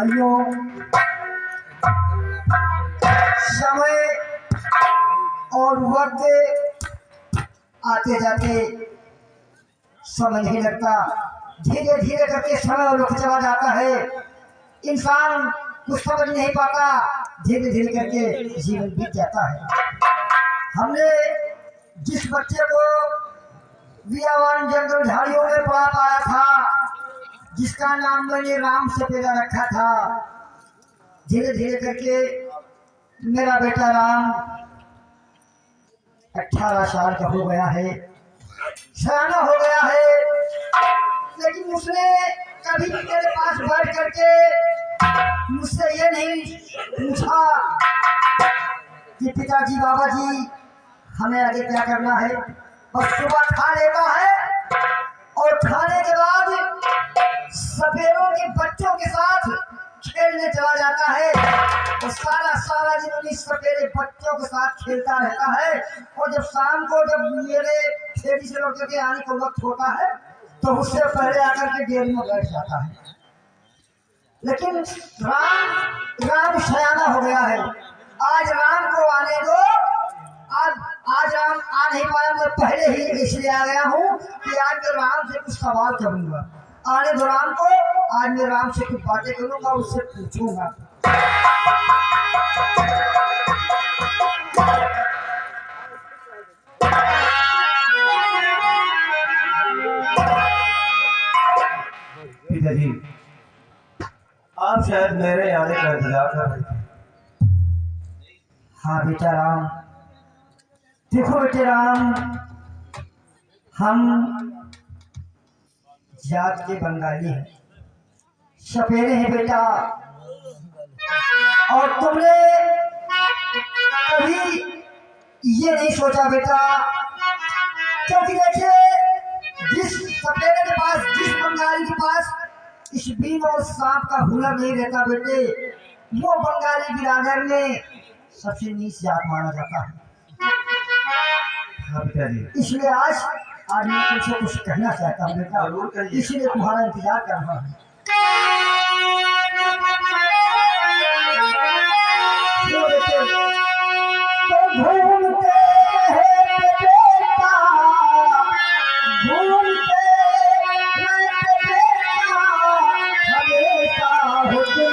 भाइयों, समय और वक्त आते जाते समय नहीं लगता, धीरे धीरे करके समय और वक्त चला जाता है। इंसान कुछ समझ नहीं पाता, धीरे धीरे करके जीवन बीत जाता है। हमने जिस बच्चे को वियावान जंगल झाड़ियों में पढ़ा पाया था, जिसका नाम मैंने राम से पैदा रखा था, धीरे धीरे करके मेरा बेटा राम 18 साल का हो गया है, सयाना हो गया है। लेकिन उसने कभी भी मेरे पास बैठ करके मुझसे ये नहीं पूछा कि पिताजी बाबा जी हमें आगे क्या करना है। बस सुबह खा लेता है और खाने के बाद सपेरों के बच्चों के साथ खेलने चला जाता है और सारा दिन उन्हीं सपेरे बच्चों के साथ खेलता रहता है। और जब शाम को जब मेरे खेती से लौट के आने का वक्त होता है तो उससे पहले आकर के डेयरी में बैठ जाता है। लेकिन राम सयाना हो गया है। आज राम को आने दो। आज राम आ नहीं पाया, मैं पहले ही इसलिए आ गया हूँ कि आज मैं राम से कुछ सवाल करूंगा। आने दो राम को, आज मैं राम से कुछ बातें करूंगा, उससे पूछूंगा। पिताजी, आप शायद मेरे आने का इंतजार कर रहे थे। हाँ बेटा राम, देखो बेटे राम, हम जात के बंगाली हैं, सपेरे हैं बेटा। और तुमने कभी ये नहीं सोचा बेटा, क्योंकि देखिए जिस सपेरे के पास, जिस बंगाली के पास इस बीन और सांप का हुनर नहीं रहता बेटे, वो बंगाली बिरादर में सबसे नीच जात माना जाता है। हाँ पिताजी, इसलिए आज मैं तुमसे कुछ कहना चाहता हूँ बेटा, इसलिए तुम्हारा इंतजार कर रहा हूँ। तो घूमते हैं बेटा, घूमते हैं बेटा, हमेशा होते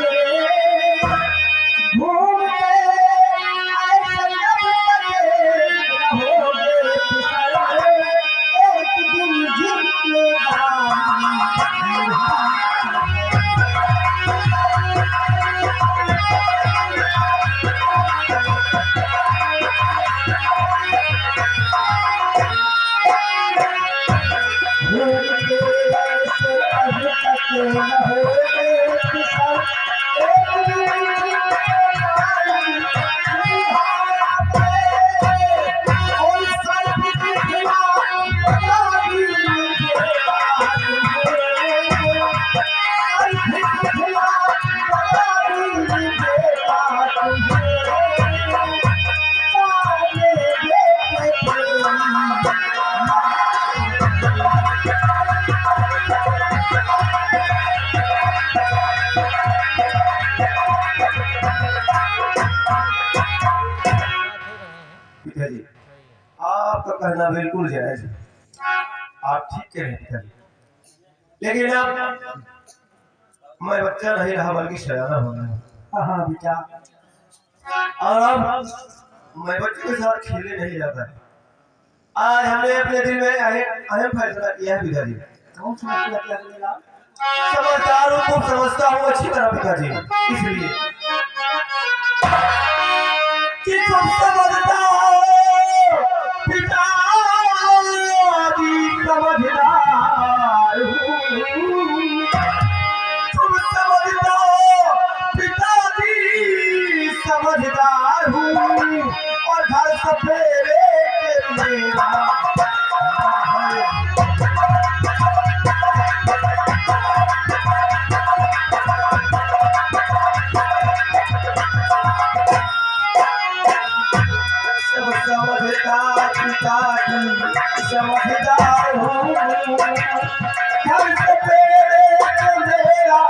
घूमते ऐसे रहोगे पिछड़े, एक दिन जिंदगा पिताजी, आपका कहना बिल्कुल जायज है, आप ठीक कह रहे हैं पिताजी। लेकिन अब मैं बच्चा नहीं रहा बल्कि सयाना हो गया। हाँ बेटा, और अब मैं बच्चे के साथ खेलने नहीं जाता है। आज हमने अपने दिल में अहम फैसला किया है पिताजी। कौन सा मसला क्या मिला? समझदारों को समझता हूँ अच्छी तरह पिताजी, इसलिए कि तुम समझता हो पिताजी, समझदार हूँ। तुम समझता हो पिताजी, समझदार हूँ। और घर सपेरे के मेरा समझदार हूँ। घर से तेरे मेरा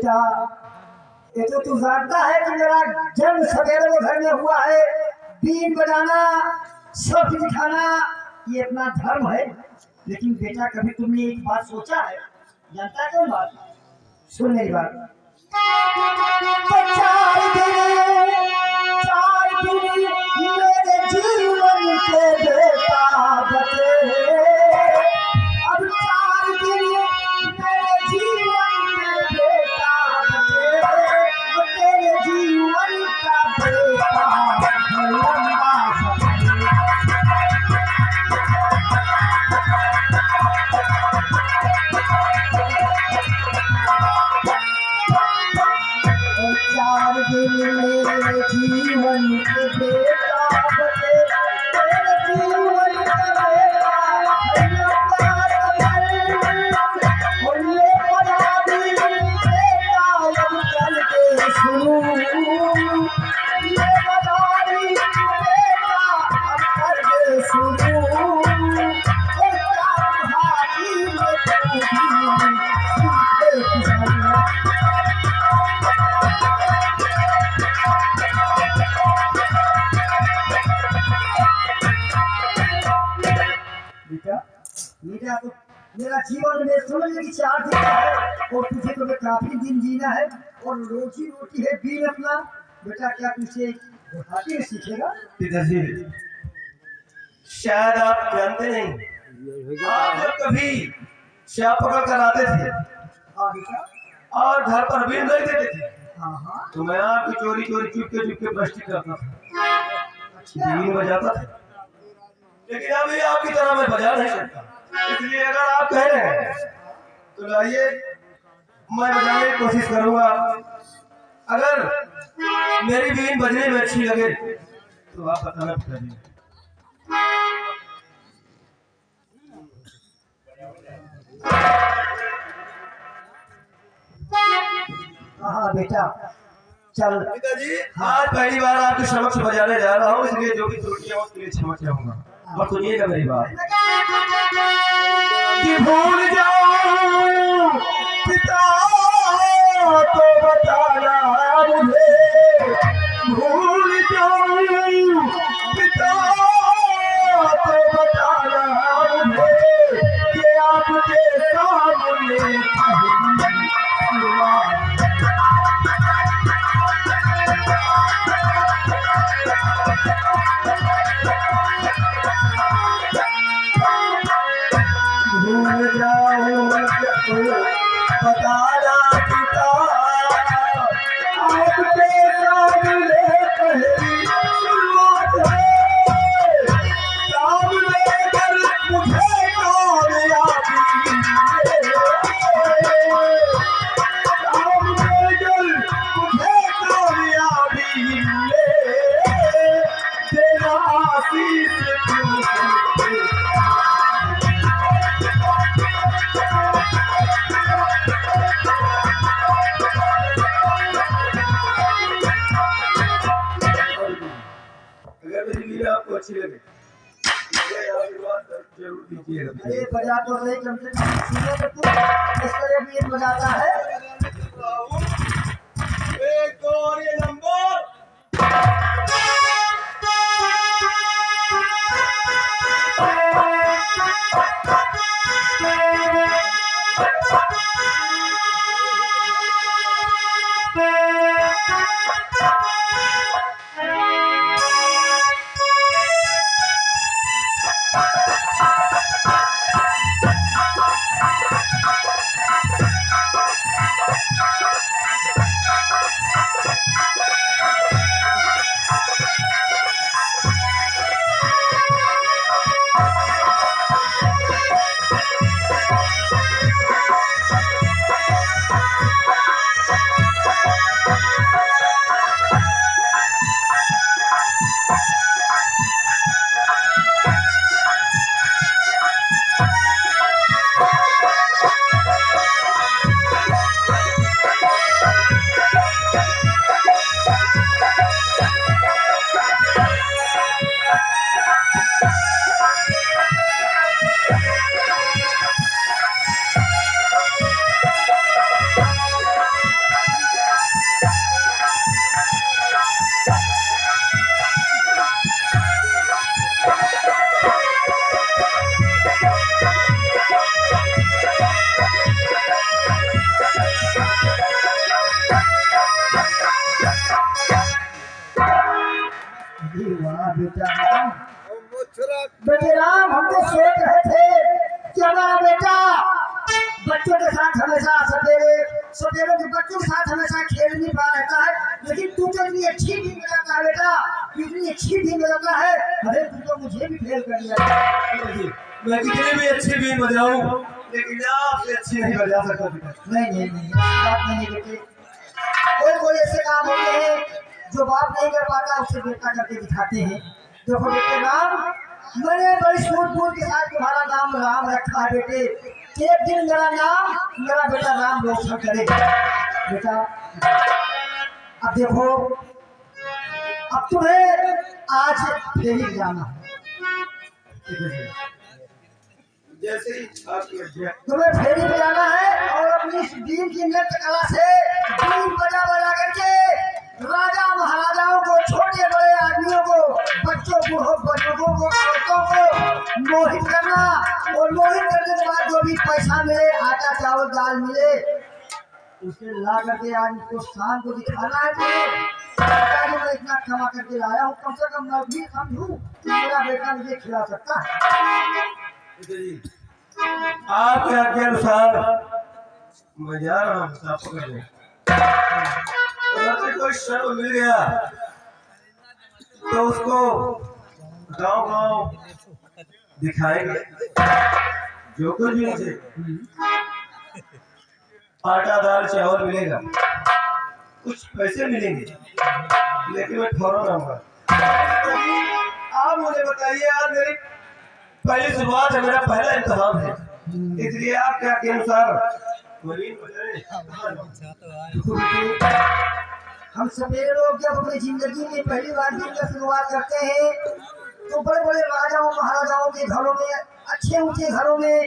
बेटा ये तो तू जानता है कि मेरा जन्म सवेरे के घर में हुआ है। बीन बजाना, सब दिखाना ये अपना धर्म है। लेकिन बेटा कभी तुमने एक बात सोचा है? जानता है कौन बात? सुन मेरी बात। तो 4 दिन मेरे जीवन के बेटा बचे। अब 4 दिन मेरे जीवन के बेटा बचे। तेरे जीवन का बेटा लंबा मेरे जीवन के बेटा बचे। तेरे जीवन का बेटा बजा दी बेटा अब चल के सुनू। ये बजा दी बेटा अब चल के सुनू। हाथी में बेटा तो मेरा जीवन में समझ की 4 दिन है और तुझे तो काफी दिन जीना है और रोजी रोटी है बीन अपना। बेटा क्या तुझे हाथी सीखेगा? पिताजी शायद आप जानते नहीं, आप जब कभी शराब पकड़ कर आते थे हाँ बेटा। और घर पर बीन रख देते थे हाँ तो मैं आपकी चोरी चोरी चुपके प्लास्टिक करता था, अच्छा। बीन बजाता था। लेकिन अभी आपकी तरह मैं बजा नहीं सकता, इसलिए अगर आप कह रहे हैं तो लाइए मैं बजाने की कोशिश करूंगा। अगर मेरी बीन बजने में अच्छी लगे तो आप बताना पिताजी। हाँ बेटा चल। पिताजी आज पहली बार आपके समक्ष बजाने जा रहा हूँ, इसलिए जो भी त्रुटियां उसके लिए क्षमा चाहूंगा। और सुनिएगा मेरी बात कि भूल जाऊं पिता तो बताना मुझे। भूल जाऊं पिता तो बताना मुझे कि आपके सामने पहली शुरुआत। भूल जाऊं बताना पिता आपके सामने पहली शुरुआत है। सामने कर मुझे कामयाबी मिले। सामने कर मुझे कामयाबी मिले। तेरा आशीष आपको अच्छी लगे जरूर दीजिएगा। अरे बजा तो सही कम से कम सुनो तो तू इस तरह भी ये बजाता है। एक दो और ये नंबर हमेशा सवेरे सवेरे के बच्चों के साथ हमेशा खेलने पा रहता है, लेकिन तू तो इतनी अच्छी भी बजाता है बेटा, इतनी अच्छी भी बजाता है। अरे तू तो मुझे भी फेल कर दिया। मैं कितनी भी अच्छी बीन बजाऊं लेकिन आपसे अच्छी नहीं बजा सकता बेटा। नहीं, ऐसी बात नहीं बेटे। कोई ऐसे काम होते हैं जो बाप नहीं कर पाता, उसे बेटा करके दिखाते हैं। देखो बेटे राम, मैंने बड़ी सूझबूझ के साथ तुम्हारा नाम राम रखा है बेटे। एक दिन मेरा नाम मेरा बेटा राम रोशन करेगा बेटा। अब देखो, अब तुम्हें आज फेरी जाना जैसे ही आपकी आज्ञा। तुम्हें फेरी पे जाना है और अपनी इस बीन की नृत्य कला से बीन बजा बजा करके राजा महाराजाओं को, छोटे बड़े आदमियों को, बच्चों बूढ़ों बुजुर्गों को, औरतों को मोहित करना। और मोहित करने के बाद जो भी पैसा मिले, आटा चावल दाल मिले, उसे ला करके आज उसको शाम को दिखाना है। तुम्हें मैं इतना कमा करके लाया हूँ, कम से कम मैं भी समझूं कि मेरा बेटा मुझे खिला सकता है। आपके आज्ञा अनुसार मैं जा रहा हूँ सांप पकड़ने। अगर कोई शर्म मिल गया तो उसको गांव दिखाएंगे। जो कुछ भी मुझे आटा दाल चावल मिलेगा, कुछ पैसे मिलेंगे, लेकिन मैं फौरन आऊंगा। आप मुझे बताइए, आज मेरी पहली शुरुआत है, मेरा पहला इम्तिहान है, इसलिए आप क्या के अनुसार हम सवेरे लोग जब अपनी जिंदगी में पहली बार दिन का शुरुआत करते हैं तो बड़े बड़े राजाओं महाराजाओं के घरों में, अच्छे ऊंचे घरों में,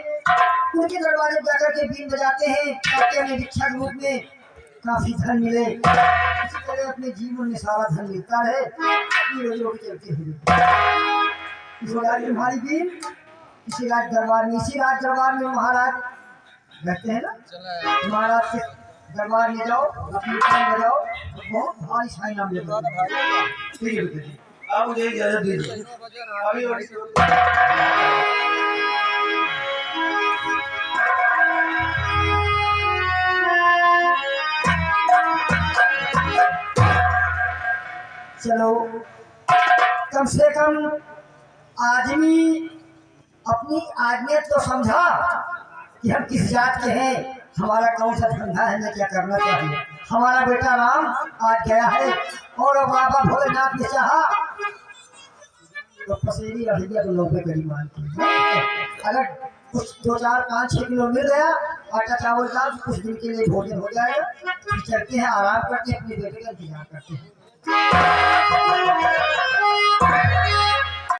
उनके दरबारे जाकर के बीन बजाते हैं ताकि हमें भिक्षा के रूप में काफी धन मिले। इसी तरह अपने जीवन में सारा धन मिलता है, अपनी रोजी रोटी चलती हुई। तुम्हारी बीन इसी राज दरबार में महाराज रहते हैं ना, महाराज के दरबार में जाओ, अपनी बीन बजाओ, बहुत भारी साई नाम लेते हैं। ठीक है बेटे जी, आप मुझे इजाजत दीजिए। अभी चलो, कम से कम आदमी अपनी आदमियत तो समझा कि हम किस जात के हैं, हमारा कौन सा धंधा है, हमें क्या करना चाहिए। हमारा बेटा राम आज गया है और बाबा भोलेनाथ ने चाहा तो पसेरी रह गया तो लोग करीब मानते हैं। अगर कुछ 2, 4, 5, 6 किलो मिल गया आटा चावल दाल, कुछ दिन के लिए भोजन हो जाएगा, फिर चलते हैं, आराम करते हैं, अपने बेटे का इंतजार करते हैं।